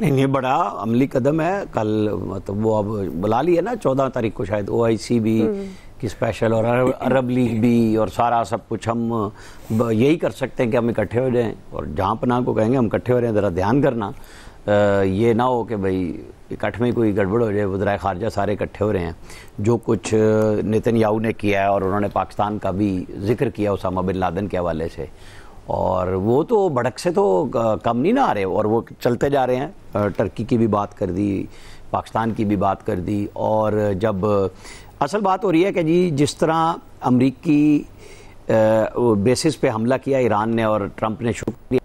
نہیں بڑا عملی قدم ہے. کل مطلب وہ اب بلا لی ہے نا 14 تاریخ کو شاید OIC بھی کی اسپیشل اور عرب لیگ بھی اور سارا سب کچھ. ہم یہی کر سکتے ہیں کہ ہم اکٹھے ہو جائیں اور جہاں پناہ کو کہیں گے ہم اکٹھے ہو رہے ہیں. ذرا دھیان کرنا یہ نہ ہو کہ بھائی اکٹھ میں کوئی گڑبڑ ہو جائے. وزرائے خارجہ سارے اکٹھے ہو رہے ہیں. جو کچھ نیتن یاہو نے کیا ہے اور انہوں نے پاکستان کا بھی ذکر کیا اسامہ بن لادن کے حوالے سے, اور وہ تو بھڑک سے تو کم نہیں نہ آ رہے اور وہ چلتے جا رہے ہیں. ٹرکی کی بھی بات کر دی, پاکستان کی بھی بات کر دی. اور جب اصل بات ہو رہی ہے کہ جی جس طرح امریکی بیسس پہ حملہ کیا ایران نے اور ٹرمپ نے شروع کیا.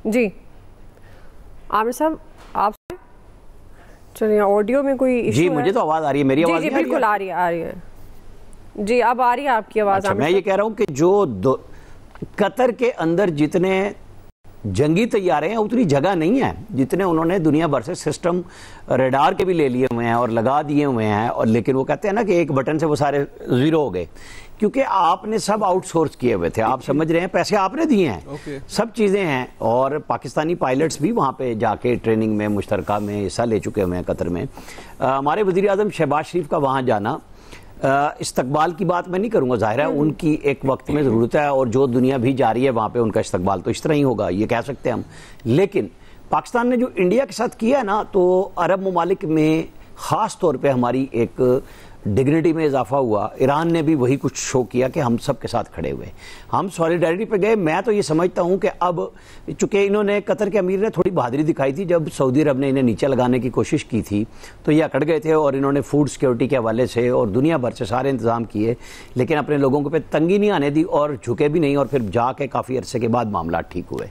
جی عامر صاحب آپ چلیے آڈیو میں کوئی ایشو ہے؟ جی مجھے تو آواز آ رہی ہے. میری آواز جی بالکل آ رہی ہے. جی اب آ رہی ہے آپ کی آواز. میں یہ کہہ رہا ہوں کہ جو قطر کے اندر جتنے جنگی طیارے ہیں اتنی جگہ نہیں ہے جتنے انہوں نے دنیا بھر سے سسٹم ریڈار کے بھی لے لیے ہوئے ہیں اور لگا دیے ہوئے ہیں. اور لیکن وہ کہتے ہیں نا کہ ایک بٹن سے وہ سارے زیرو ہو گئے, کیونکہ آپ نے سب آؤٹ سورس کیے ہوئے تھے. آپ سمجھ رہے ہیں پیسے آپ نے دیے ہیں, سب چیزیں ہیں. اور پاکستانی پائلٹس بھی وہاں پہ جا کے ٹریننگ میں مشترکہ میں حصہ لے چکے ہوئے ہیں قطر میں. ہمارے وزیر اعظم شہباز شریف کا وہاں جانا, استقبال کی بات میں نہیں کروں گا, ظاہر ہے ان کی ایک وقت میں ضرورت ہے اور جو دنیا بھی جا رہی ہے وہاں پہ ان کا استقبال تو اس طرح ہی ہوگا, یہ کہہ سکتے ہیں ہم. لیکن پاکستان نے جو انڈیا کے ساتھ کیا ہے نا, تو عرب ممالک میں خاص طور پہ ہماری ایک ڈگنیٹی میں اضافہ ہوا. ایران نے بھی وہی کچھ شو کیا کہ ہم سب کے ساتھ کھڑے ہوئے, ہم سولیڈیرٹی پہ گئے. میں تو یہ سمجھتا ہوں کہ اب چونکہ انہوں نے قطر کے امیر نے تھوڑی بہادری دکھائی تھی جب سعودی عرب نے انہیں نیچے لگانے کی کوشش کی تھی, تو یہ اکڑ گئے تھے اور انہوں نے فوڈ سیکیورٹی کے حوالے سے اور دنیا بھر سے سارے انتظام کیے, لیکن اپنے لوگوں کو پہ تنگی نہیں آنے دی اور جھکے بھی نہیں, اور پھر جا کے کافی عرصے کے بعد معاملات ٹھیک ہوئے.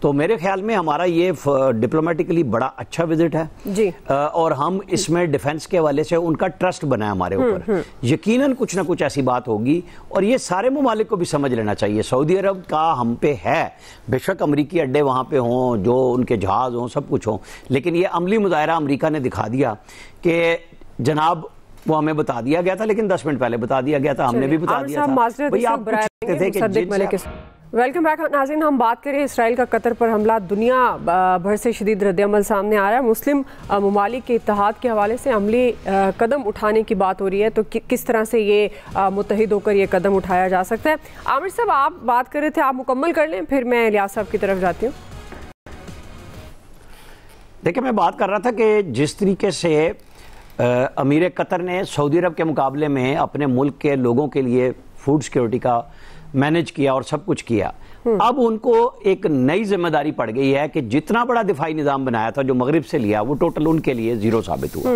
تو میرے خیال میں ہمارا یہ ڈپلومیٹکلی بڑا اچھا وزٹ ہے جی. اور ہم اس میں ڈیفنس کے حوالے سے ان کا ٹرسٹ بنا ہے ہمارے اوپر. یقیناً کچھ نہ کچھ ایسی بات ہوگی اور یہ سارے ممالک کو بھی سمجھ لینا چاہیے. سعودی عرب کا ہم پہ ہے, بے شک امریکی اڈے وہاں پہ ہوں, جو ان کے جہاز ہوں, سب کچھ ہوں, لیکن یہ عملی مظاہرہ امریکہ نے دکھا دیا کہ جناب وہ ہمیں بتا دیا گیا تھا, لیکن 10 منٹ پہلے بتا دیا گیا تھا, ہم نے بھی بتا دیا تھا. بھئی آپ پوچھ سکتے تھے کہ ویلکم بیک ناظرین. ہم بات کریں اسرائیل کا قطر پر حملہ. دنیا بھر سے شدید رد عمل سامنے آ رہا ہے. مسلم ممالک کے اتحاد کے حوالے سے عملی قدم اٹھانے کی بات ہو رہی ہے, تو کس طرح سے یہ متحد ہو کر یہ قدم اٹھایا جا سکتا ہے؟ عامر صاحب آپ بات کر رہے تھے, آپ مکمل کر لیں پھر میں الیاس صاحب کی طرف جاتی ہوں. دیکھیں میں بات کر رہا تھا کہ جس طریقے سے امیر قطر نے سعودی عرب کے مقابلے میں اپنے ملک کے لوگوں کے لیے فوڈ سیکیورٹی کا مینج کیا اور سب کچھ کیا, اب ان کو ایک نئی ذمہ داری پڑ گئی ہے کہ جتنا بڑا دفاعی نظام بنایا تھا جو مغرب سے لیا وہ ٹوٹل ان کے لیے زیرو ثابت ہوا.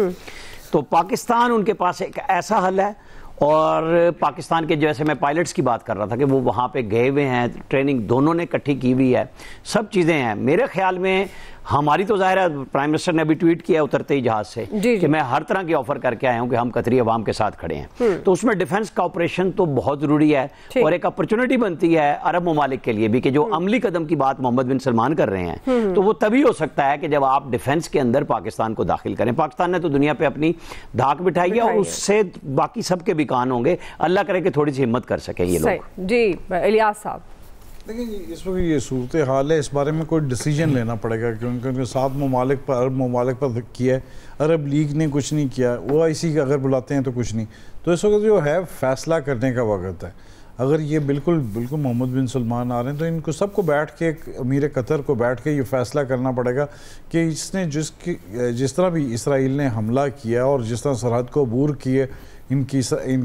تو پاکستان ان کے پاس ایک ایسا حل ہے, اور پاکستان کے جیسے میں پائلٹس کی بات کر رہا تھا کہ وہ وہاں پہ گئے ہوئے ہیں, ٹریننگ دونوں نے اکٹھی کی ہوئی ہے, سب چیزیں ہیں. میرے خیال میں ہماری تو ظاہر ہے پرائم منسٹر نے بھی ٹویٹ کیا اترتے ہی جہاز سے کہ میں ہر طرح کی آفر کر کے آیا ہوں کہ ہم قطری عوام کے ساتھ کھڑے ہیں. تو اس میں ڈیفنس کاپریشن تو بہت ضروری ہے, اور ایک اپرچونٹی بنتی ہے عرب ممالک کے لیے بھی کہ جو عملی قدم کی بات محمد بن سلمان کر رہے ہیں, تو وہ تبھی ہو سکتا ہے کہ جب آپ ڈیفنس کے اندر پاکستان کو داخل کریں. پاکستان نے تو دنیا پہ اپنی دھاک بٹھائی ہے اور اس سے باقی سب کے بھی کان ہوں گے. اللہ کرے کہ تھوڑی سی ہمت کر سکیں یہ لوگ. جی الیاس صاحب دیکھیں اس وقت یہ صورتحال ہے, اس بارے میں کوئی ڈیسیجن لینا پڑے گا کیونکہ 7 ممالک پر عرب ممالک پر کیا ہے, عرب لیگ نے کچھ نہیں کیا, OIC اگر بلاتے ہیں تو کچھ نہیں. تو اس وقت جو ہے فیصلہ کرنے کا وقت ہے. اگر یہ بالکل محمد بن سلمان آ رہے ہیں تو ان کو سب کو بیٹھ کے, امیر قطر کو بیٹھ کے یہ فیصلہ کرنا پڑے گا کہ اس نے جس طرح بھی اسرائیل نے حملہ کیا اور جس طرح سرحد کو عبور کیے, ان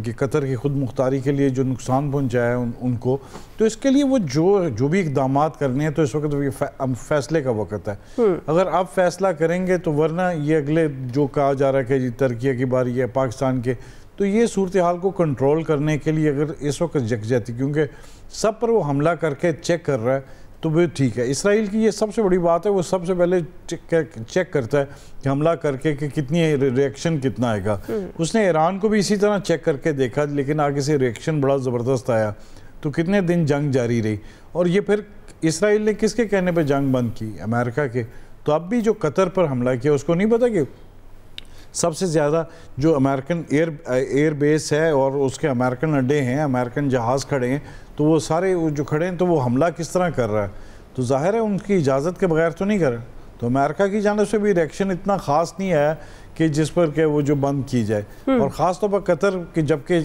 کی قطر کی خود مختاری کے لیے جو نقصان پہنچایا ہے ان کو, تو اس کے لیے وہ جو بھی اقدامات کرنے ہیں تو اس وقت یہ فیصلے کا وقت ہے. اگر آپ فیصلہ کریں گے تو ورنہ یہ اگلے جو کہا جا رہا ہے کہ ترکیہ کی باری ہے, پاکستان کے, تو یہ صورتحال کو کنٹرول کرنے کے لیے اگر اس وقت یکجہتی, کیونکہ سب پر وہ حملہ کر کے چیک کر رہا ہے تو وہ ٹھیک ہے. اسرائیل کی یہ سب سے بڑی بات ہے, وہ سب سے پہلے چیک کرتا ہے کہ حملہ کر کے کہ کتنی ریئیکشن کتنا آئے گا. اس نے ایران کو بھی اسی طرح چیک کر کے دیکھا, لیکن آگے سے ریئیکشن بڑا زبردست آیا, تو کتنے دن جنگ جاری رہی. اور یہ پھر اسرائیل نے کس کے کہنے پہ جنگ بند کی؟ امریکہ کے. تو اب بھی جو قطر پر حملہ کیا اس کو نہیں پتا کہ سب سے زیادہ جو امریکن ایئر بیس ہے اور اس کے امریکن اڈے ہیں, امریکن جہاز کھڑے ہیں, تو وہ سارے جو کھڑے ہیں تو وہ حملہ کس طرح کر رہا ہے. تو ظاہر ہے ان کی اجازت کے بغیر تو نہیں کرے. تو امریکہ کی جانب سے بھی ریئیکشن اتنا خاص نہیں ہے کہ جس پر کہ وہ جو بند کی جائے. اور خاص طور پر قطر کہ جبکہ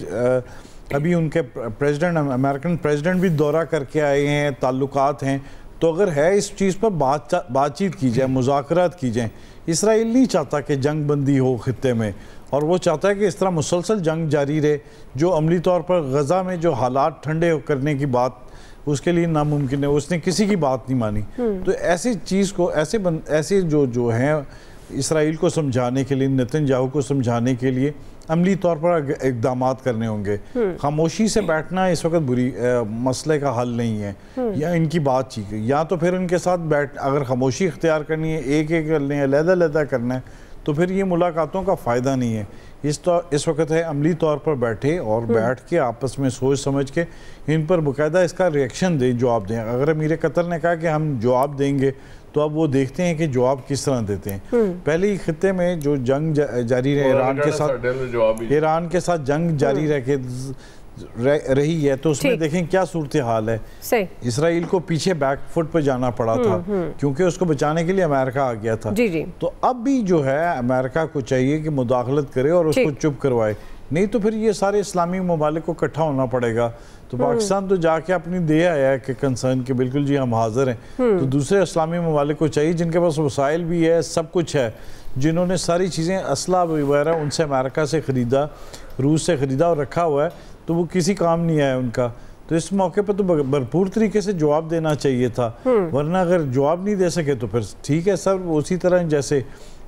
ابھی ان کے پریزیڈنٹ امریکن پریزیڈنٹ بھی دورہ کر کے آئے ہیں, تعلقات ہیں, تو اگر ہے اس چیز پر بات چیت کی جائے, مذاکرات کی جائیں. اسرائیل نہیں چاہتا کہ جنگ بندی ہو خطے میں, اور وہ چاہتا ہے کہ اس طرح مسلسل جنگ جاری رہے. جو عملی طور پر غزہ میں جو حالات ٹھنڈے کرنے کی بات اس کے لیے ناممکن ہے, اس نے کسی کی بات نہیں مانی. تو ایسی چیز کو ایسے جو ہیں اسرائیل کو سمجھانے کے لیے, نتن یاہو کو سمجھانے کے لیے عملی طور پر اقدامات کرنے ہوں گے. خاموشی سے بیٹھنا اس وقت مسئلے کا حل نہیں ہے, یا ان کی بات چیت, یا تو پھر ان کے ساتھ اگر خاموشی اختیار کرنی ہے, ایک کرنی ہے, علیحدہ کرنا ہے, تو پھر یہ ملاقاتوں کا فائدہ نہیں ہے. اس وقت ہے عملی طور پر بیٹھے اور بیٹھ کے آپس میں سوچ سمجھ کے ان پر باقاعدہ اس کا ریئیکشن دیں, جواب دیں. اگر امیر قطر نے کہا کہ ہم جواب دیں گے, تو اب وہ دیکھتے ہیں کہ جواب کس طرح دیتے ہیں. پہلے خطے میں جو جنگ جاری رہے ایران کے ساتھ جنگ جاری رہی ہے, تو اس میں دیکھیں کیا صورتحال ہے. اسرائیل کو پیچھے بیک فٹ پہ جانا پڑا تھا کیونکہ اس کو بچانے کے لیے امریکہ آ گیا تھا. تو اب بھی جو ہے امریکہ کو چاہیے کہ مداخلت کرے اور اس کو چپ کروائے, نہیں تو پھر یہ سارے اسلامی ممالک کو اکٹھا ہونا پڑے گا. تو پاکستان تو جا کے اپنی دے آیا ہے کہ کنسرن کہ بالکل جی ہم حاضر ہیں. تو دوسرے اسلامی ممالک کو چاہیے جن کے پاس وسائل بھی ہے, سب کچھ ہے, جنہوں نے ساری چیزیں اسلحہ وغیرہ ان سے امریکہ سے خریدا, روس سے خریدا اور رکھا ہوا ہے, تو وہ کسی کام نہیں آیا ان کا. تو اس موقع پر تو بھرپور طریقے سے جواب دینا چاہیے تھا, ورنہ اگر جواب نہیں دے سکے تو پھر ٹھیک ہے سر, اسی طرح جیسے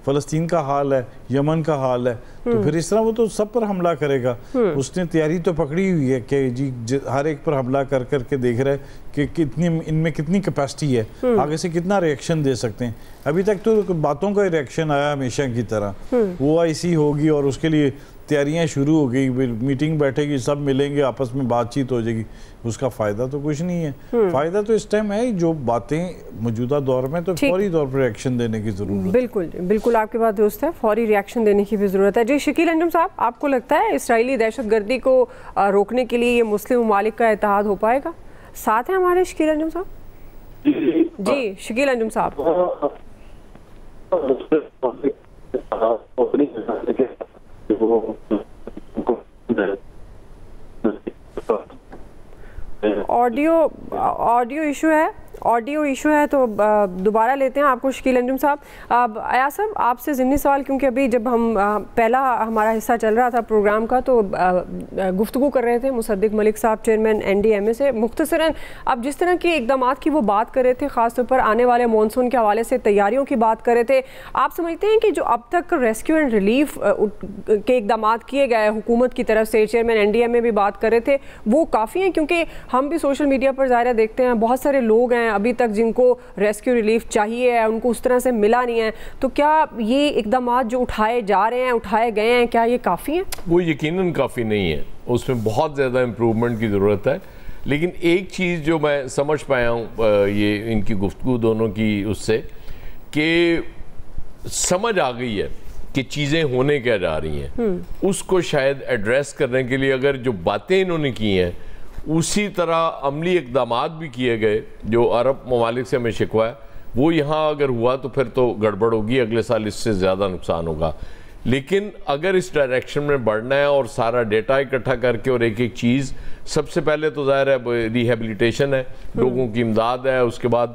فلسطین کا حال ہے, یمن کا حال ہے, تو پھر اس طرح وہ تو سب پر حملہ کرے گا. اس نے تیاری تو پکڑی ہوئی ہے کہ جی ہر ایک پر حملہ کر کے دیکھ رہے کہ ان میں کتنی کیپیسٹی ہے, آگے سے کتنا ریئیکشن دے سکتے ہیں. ابھی تک تو باتوں کا ریئیکشن آیا ہمیشہ کی طرح, OIC ہوگی اور اس کے لیے تیاریاں شروع ہو گئی, میٹنگ بیٹھے گی, سب ملیں گے, آپس میں بات چیت ہو جائے گی. اس کا فائدہ تو کچھ نہیں ہے. فائدہ تو اس ٹائم ہے جو باتیں موجودہ دور میں تو فوری طور پر ریئیکشن دینے کی ضرورت ہے. بالکل بالکل آپ کی بات درست ہے, فوری ریئیکشن دینے کی بھی ضرورت ہے. جی شکیل انجم صاحب, آپ کو لگتا ہے اسرائیلی دہشت گردی کو روکنے کے لیے یہ مسلم ممالک کا اتحاد ہو پائے گا؟ ساتھ ہیں ہمارے شکیل انجم صاحب. جی شکیل انجم صاحب. آڈیو ایشو ہے تو دوبارہ لیتے ہیں آپ کو شکیل انجم صاحب. ایاز صاحب آپ سے ضمنی سوال, کیونکہ ابھی جب ہم پہلا ہمارا حصہ چل رہا تھا پروگرام کا تو گفتگو کر رہے تھے مصدق ملک صاحب چیئرمین NDMA سے, مختصراً اب جس طرح کے اقدامات کی وہ بات کر رہے تھے, خاص طور پر آنے والے مانسون کے حوالے سے تیاریوں کی بات کر رہے تھے, آپ سمجھتے ہیں کہ جو اب تک ریسکیو اینڈ ریلیف کے اقدامات کیے گئے حکومت کی طرف سے, چیئرمین NDMA بھی بات کر رہے تھے, وہ کافی ہیں؟ کیونکہ ہم بھی سوشل میڈیا پر ظاہر دیکھتے ہیں بہت سارے لوگ ہیں ابھی تک جن کو ریسکیو ریلیف چاہیے ہے, ان کو اس طرح سے ملا نہیں ہے. تو کیا یہ اقدامات جو اٹھائے جا رہے ہیں, اٹھائے گئے ہیں, کیا یہ کافی ہیں؟ وہ یقیناً کافی نہیں ہے, اس میں بہت زیادہ امپروومنٹ کی ضرورت ہے. لیکن ایک چیز جو میں سمجھ پایا ہوں یہ ان کی گفتگو دونوں کی اس سے, کہ سمجھ آ گئی ہے کہ چیزیں ہونے کیا جا رہی ہیں, اس کو شاید ایڈریس کرنے کے لیے اگر جو باتیں انہوں نے کی ہیں اسی طرح عملی اقدامات بھی کیے گئے. جو عرب ممالک سے ہمیں شکوہ ہے وہ یہاں اگر ہوا تو پھر تو گڑبڑ ہوگی, اگلے سال اس سے زیادہ نقصان ہوگا. لیکن اگر اس ڈائریکشن میں بڑھنا ہے اور سارا ڈیٹا اکٹھا کر کے, اور ایک چیز سب سے پہلے تو ظاہر ہے ریہیبلیٹیشن ہے, لوگوں کی امداد ہے, اس کے بعد